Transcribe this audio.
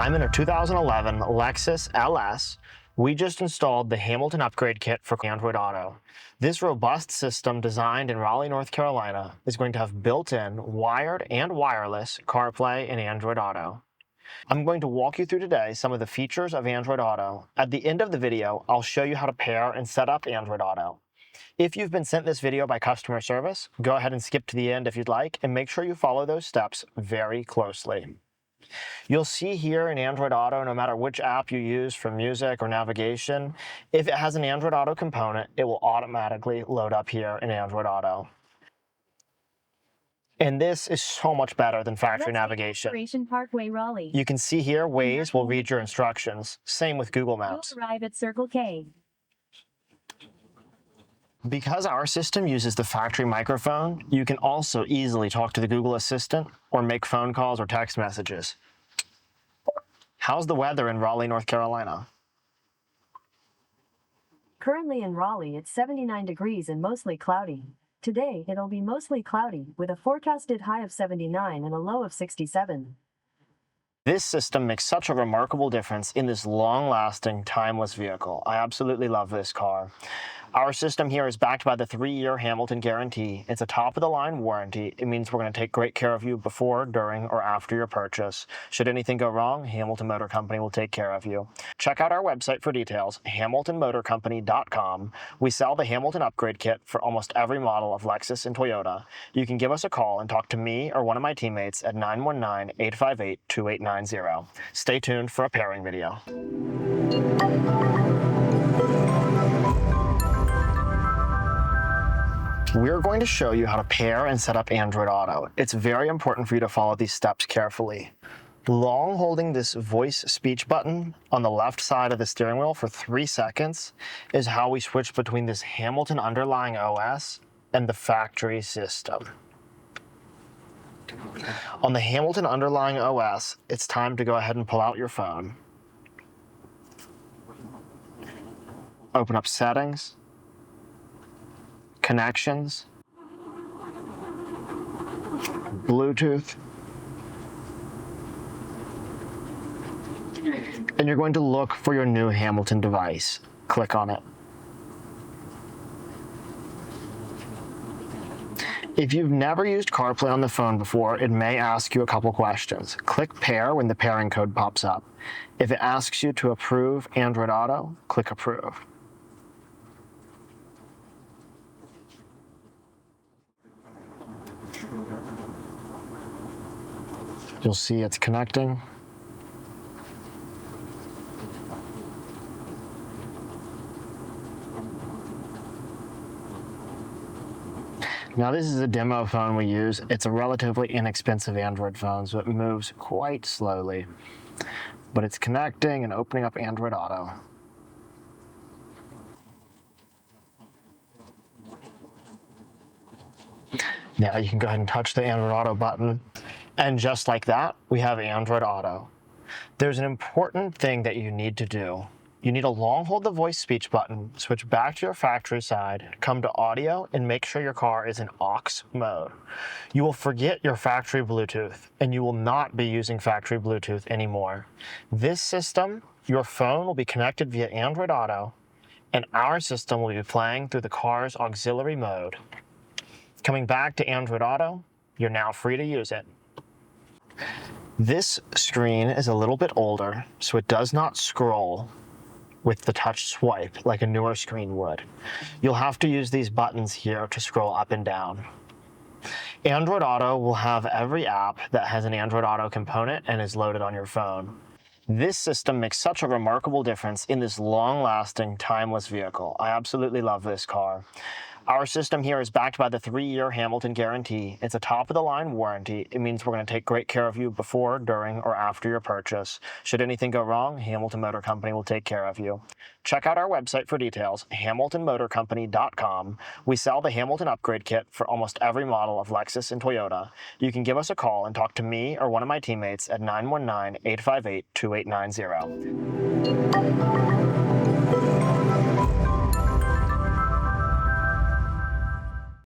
I'm in a 2011 Lexus LS. We just installed the Hamilton Upgrade Kit for Android Auto. This robust system designed in Raleigh, North Carolina is going to have built-in wired and wireless CarPlay and Android Auto. I'm going to walk you through today some of the features of Android Auto. At the end of the video, I'll show you how to pair and set up Android Auto. If you've been sent this video by customer service, go ahead and skip to the end if you'd like, and make sure you follow those steps very closely. You'll see here in Android Auto, no matter which app you use for music or navigation, if it has an Android Auto component, it will automatically load up here in Android Auto. And this is so much better than factory navigation. Parkway, Raleigh. You can see here, Waze will read your instructions. Same with Google Maps. You'll arrive at Circle K. Because our system uses the factory microphone, you can also easily talk to the Google Assistant or make phone calls or text messages. How's the weather in Raleigh, North Carolina? Currently in Raleigh, it's 79 degrees and mostly cloudy. Today, it'll be mostly cloudy, with a forecasted high of 79 and a low of 67. This system makes such a remarkable difference in this long-lasting, timeless vehicle. I absolutely love this car. Our system here is backed by the 3-year Hamilton guarantee. It's a top-of-the-line warranty. It means we're going to take great care of you before, during, or after your purchase. Should anything go wrong, Hamilton Motor Company will take care of you. Check out our website for details, hamiltonmotorcompany.com. We sell the Hamilton Upgrade Kit for almost every model of Lexus and Toyota. You can give us a call and talk to me or one of my teammates at 919-858-2890. Stay tuned for a pairing video. We're going to show you how to pair and set up Android Auto. It's very important for you to follow these steps carefully. Long holding this voice speech button on the left side of the steering wheel for 3 seconds is how we switch between this Hamilton underlying OS and the factory system. On the Hamilton underlying OS, it's time to go ahead and pull out your phone. Open up Settings, Connections, Bluetooth, and you're going to look for your new Hamilton device. Click on it. If you've never used CarPlay on the phone before, it may ask you a couple questions. Click Pair when the pairing code pops up. If it asks you to approve Android Auto, click Approve. You'll see it's connecting. Now this is a demo phone we use. It's a relatively inexpensive Android phone, so it moves quite slowly. But it's connecting and opening up Android Auto. Now you can go ahead and touch the Android Auto button. And just like that, we have Android Auto. There's an important thing that you need to do. You need to long hold the voice speech button, switch back to your factory side, come to audio, and make sure your car is in aux mode. You will forget your factory Bluetooth, and you will not be using factory Bluetooth anymore. This system, your phone will be connected via Android Auto, and our system will be playing through the car's auxiliary mode. Coming back to Android Auto, you're now free to use it. This screen is a little bit older, so it does not scroll with the touch swipe like a newer screen would. You'll have to use these buttons here to scroll up and down. Android Auto will have every app that has an Android Auto component and is loaded on your phone. This system makes such a remarkable difference in this long-lasting, timeless vehicle. I absolutely love this car. Our system here is backed by the 3-year Hamilton guarantee. It's a top-of-the-line warranty. It means we're going to take great care of you before, during, or after your purchase. Should anything go wrong, Hamilton Motor Company will take care of you. Check out our website for details, hamiltonmotorcompany.com. We sell the Hamilton Upgrade Kit for almost every model of Lexus and Toyota. You can give us a call and talk to me or one of my teammates at 919-858-2890.